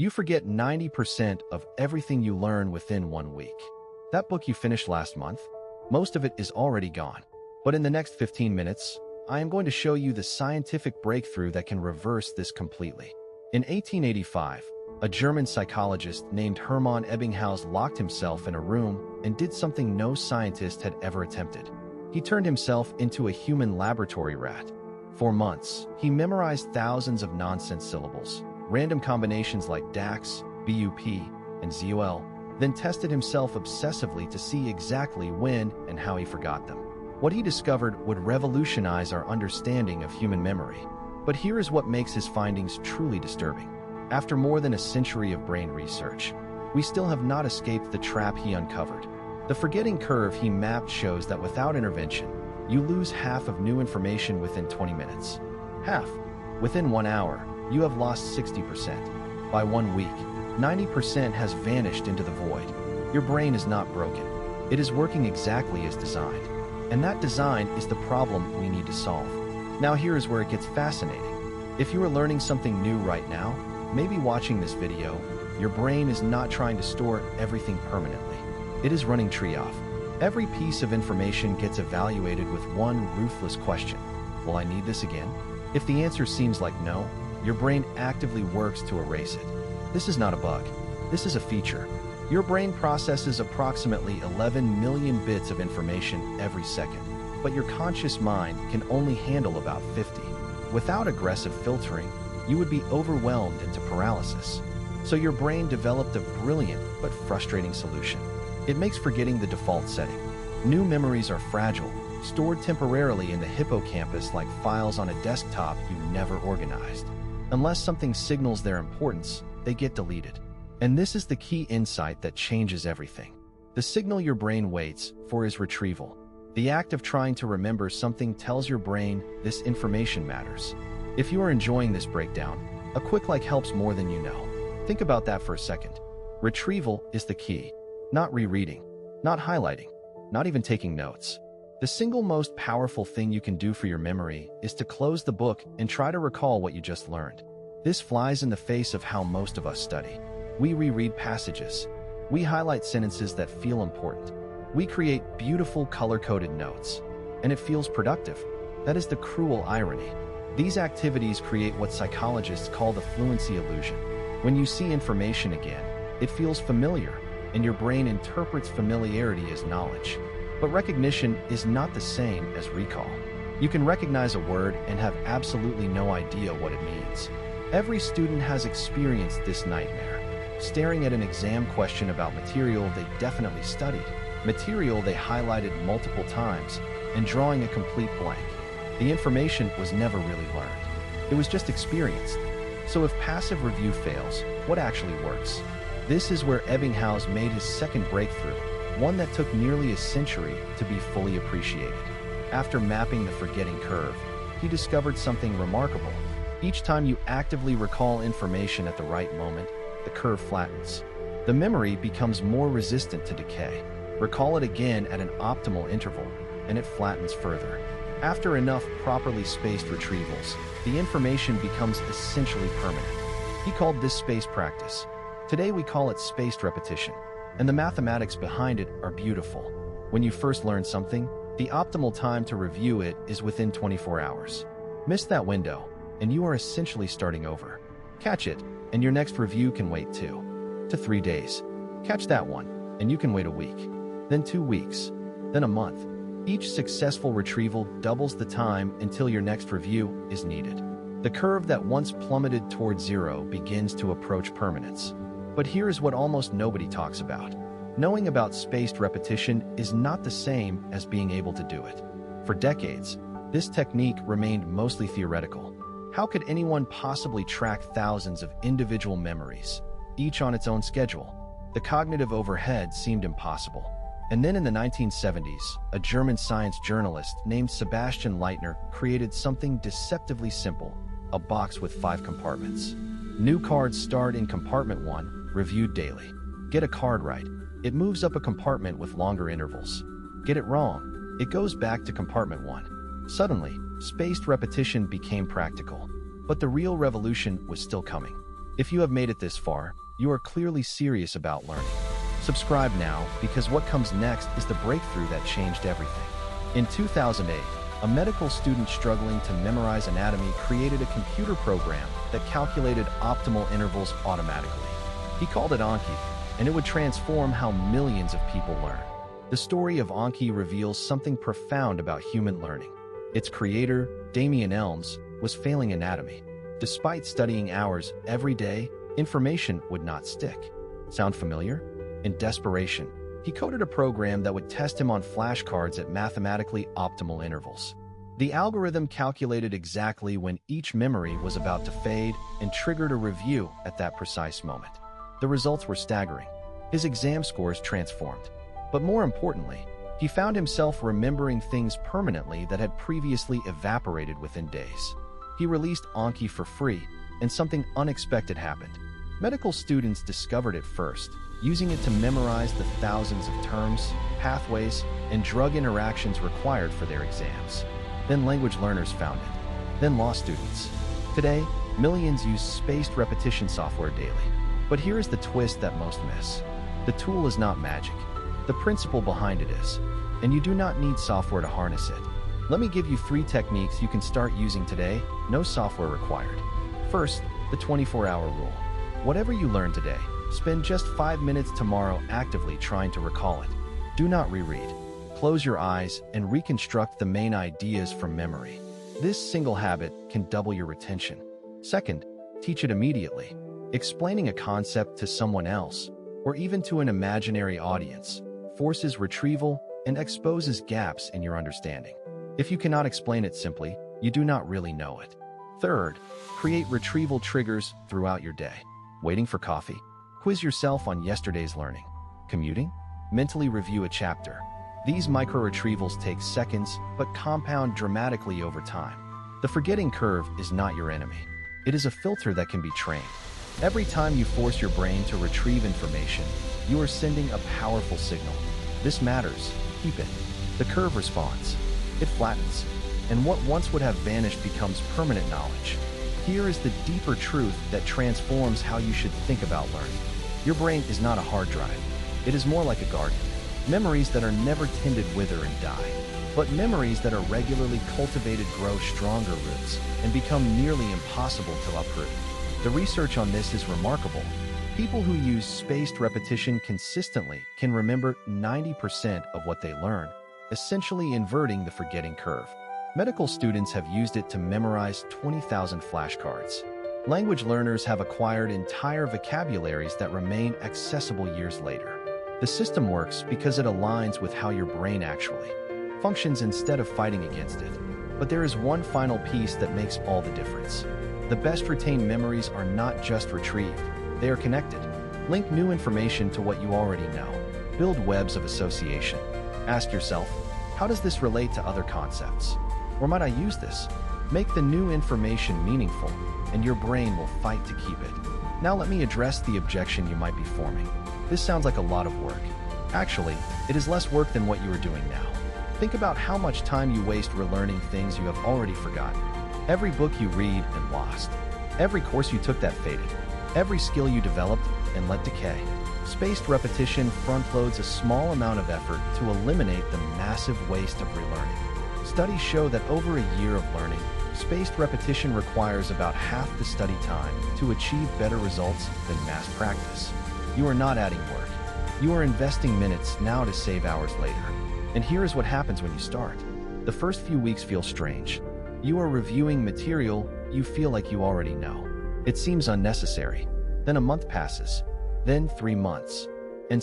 You forget 90% of everything you learn within 1 week. That book you finished last month, most of it is already gone. But in the next 15 minutes, I am going to show you the scientific breakthrough that can reverse this completely. In 1885, a German psychologist named Hermann Ebbinghaus locked himself in a room and did something no scientist had ever attempted. He turned himself into a human laboratory rat. For months, he memorized thousands of nonsense syllables, random combinations like DAX, BUP, and ZOL, then tested himself obsessively to see exactly when and how he forgot them. What he discovered would revolutionize our understanding of human memory. But here is what makes his findings truly disturbing. After more than a century of brain research, we still have not escaped the trap he uncovered. The forgetting curve he mapped shows that without intervention, you lose half of new information within 20 minutes. Half. Within 1 hour, you have lost 60%. By 1 week, 90% has vanished into the void. Your brain is not broken. It is working exactly as designed. And that design is the problem we need to solve. Now here is where it gets fascinating. If you are learning something new right now, maybe watching this video, your brain is not trying to store everything permanently. It is running tree off. Every piece of information gets evaluated with one ruthless question. Will I need this again? If the answer seems like no, your brain actively works to erase it. This is not a bug. This is a feature. Your brain processes approximately 11 million bits of information every second, but your conscious mind can only handle about 50. Without aggressive filtering, you would be overwhelmed into paralysis. So your brain developed a brilliant but frustrating solution. It makes forgetting the default setting. New memories are fragile, stored temporarily in the hippocampus like files on a desktop you never organized. Unless something signals their importance, they get deleted. And this is the key insight that changes everything. The signal your brain waits for is retrieval. The act of trying to remember something tells your brain this information matters. If you are enjoying this breakdown, a quick like helps more than you know. Think about that for a second. Retrieval is the key. Not rereading, not highlighting, not even taking notes. The single most powerful thing you can do for your memory is to close the book and try to recall what you just learned. This flies in the face of how most of us study. We reread passages. We highlight sentences that feel important. We create beautiful color-coded notes. And it feels productive. That is the cruel irony. These activities create what psychologists call the fluency illusion. When you see information again, it feels familiar, and your brain interprets familiarity as knowledge. But recognition is not the same as recall. You can recognize a word and have absolutely no idea what it means. Every student has experienced this nightmare, staring at an exam question about material they definitely studied, material they highlighted multiple times, and drawing a complete blank. The information was never really learned. It was just experienced. So if passive review fails, what actually works? This is where Ebbinghaus made his second breakthrough, one that took nearly a century to be fully appreciated. After mapping the forgetting curve, he discovered something remarkable. Each time you actively recall information at the right moment, the curve flattens. The memory becomes more resistant to decay. Recall it again at an optimal interval, and it flattens further. After enough properly spaced retrievals, the information becomes essentially permanent. He called this space practice. Today we call it spaced repetition, and the mathematics behind it are beautiful. When you first learn something, the optimal time to review it is within 24 hours. Miss that window, and you are essentially starting over. Catch it, and your next review can wait 2 to 3 days. Catch that one, and you can wait a week, then 2 weeks, then a month. Each successful retrieval doubles the time until your next review is needed. The curve that once plummeted toward zero begins to approach permanence. But here is what almost nobody talks about. Knowing about spaced repetition is not the same as being able to do it. For decades, this technique remained mostly theoretical. How could anyone possibly track thousands of individual memories, each on its own schedule? The cognitive overhead seemed impossible. And then in the 1970s, a German science journalist named Sebastian Leitner created something deceptively simple, a box with 5 compartments. New cards start in compartment 1, reviewed daily. Get a card right, it moves up a compartment with longer intervals. Get it wrong, it goes back to compartment 1. Suddenly, spaced repetition became practical. But the real revolution was still coming. If you have made it this far, you are clearly serious about learning. Subscribe now, because what comes next is the breakthrough that changed everything. In 2008, a medical student struggling to memorize anatomy created a computer program that calculated optimal intervals automatically. He called it Anki, and it would transform how millions of people learn. The story of Anki reveals something profound about human learning. Its creator, Damien Elms, was failing anatomy. Despite studying hours every day, information would not stick. Sound familiar? In desperation, he coded a program that would test him on flashcards at mathematically optimal intervals. The algorithm calculated exactly when each memory was about to fade and triggered a review at that precise moment. The results were staggering. His exam scores transformed. But more importantly, he found himself remembering things permanently that had previously evaporated within days. He released Anki for free, and something unexpected happened. Medical students discovered it first, using it to memorize the thousands of terms, pathways, and drug interactions required for their exams. Then language learners found it. Then law students. Today, millions use spaced repetition software daily. But here is the twist that most miss. The tool is not magic. The principle behind it is. And you do not need software to harness it. Let me give you 3 techniques you can start using today, no software required. First, the 24-hour rule. Whatever you learn today, spend just 5 minutes tomorrow actively trying to recall it. Do not reread. Close your eyes and reconstruct the main ideas from memory. This single habit can double your retention. Second, teach it immediately. Explaining a concept to someone else, or even to an imaginary audience, forces retrieval and exposes gaps in your understanding. If you cannot explain it simply, you do not really know it. Third, create retrieval triggers throughout your day. Waiting for coffee? Quiz yourself on yesterday's learning. Commuting? Mentally review a chapter. These micro-retrievals take seconds, but compound dramatically over time. The forgetting curve is not your enemy. It is a filter that can be trained. Every time you force your brain to retrieve information, you are sending a powerful signal. This matters. Keep it. The curve responds. It flattens. And what once would have vanished becomes permanent knowledge. Here is the deeper truth that transforms how you should think about learning. Your brain is not a hard drive. It is more like a garden. Memories that are never tended wither and die. But memories that are regularly cultivated grow stronger roots and become nearly impossible to uproot. The research on this is remarkable. People who use spaced repetition consistently can remember 90% of what they learn, essentially inverting the forgetting curve. Medical students have used it to memorize 20,000 flashcards. Language learners have acquired entire vocabularies that remain accessible years later. The system works because it aligns with how your brain actually functions instead of fighting against it. But there is one final piece that makes all the difference. The best retained memories are not just retrieved, they are connected. Link new information to what you already know. Build webs of association. Ask yourself, how does this relate to other concepts? Or might I use this? Make the new information meaningful, and your brain will fight to keep it. Now let me address the objection you might be forming. This sounds like a lot of work. Actually, it is less work than what you are doing now. Think about how much time you waste relearning things you have already forgotten. Every book you read and lost. Every course you took that faded. Every skill you developed and let decay. Spaced repetition front-loads a small amount of effort to eliminate the massive waste of relearning. Studies show that over a year of learning, spaced repetition requires about half the study time to achieve better results than mass practice. You are not adding work. You are investing minutes now to save hours later. And here is what happens when you start. The first few weeks feel strange. You are reviewing material you feel like you already know. It seems unnecessary. Then a month passes. Then 3 months. And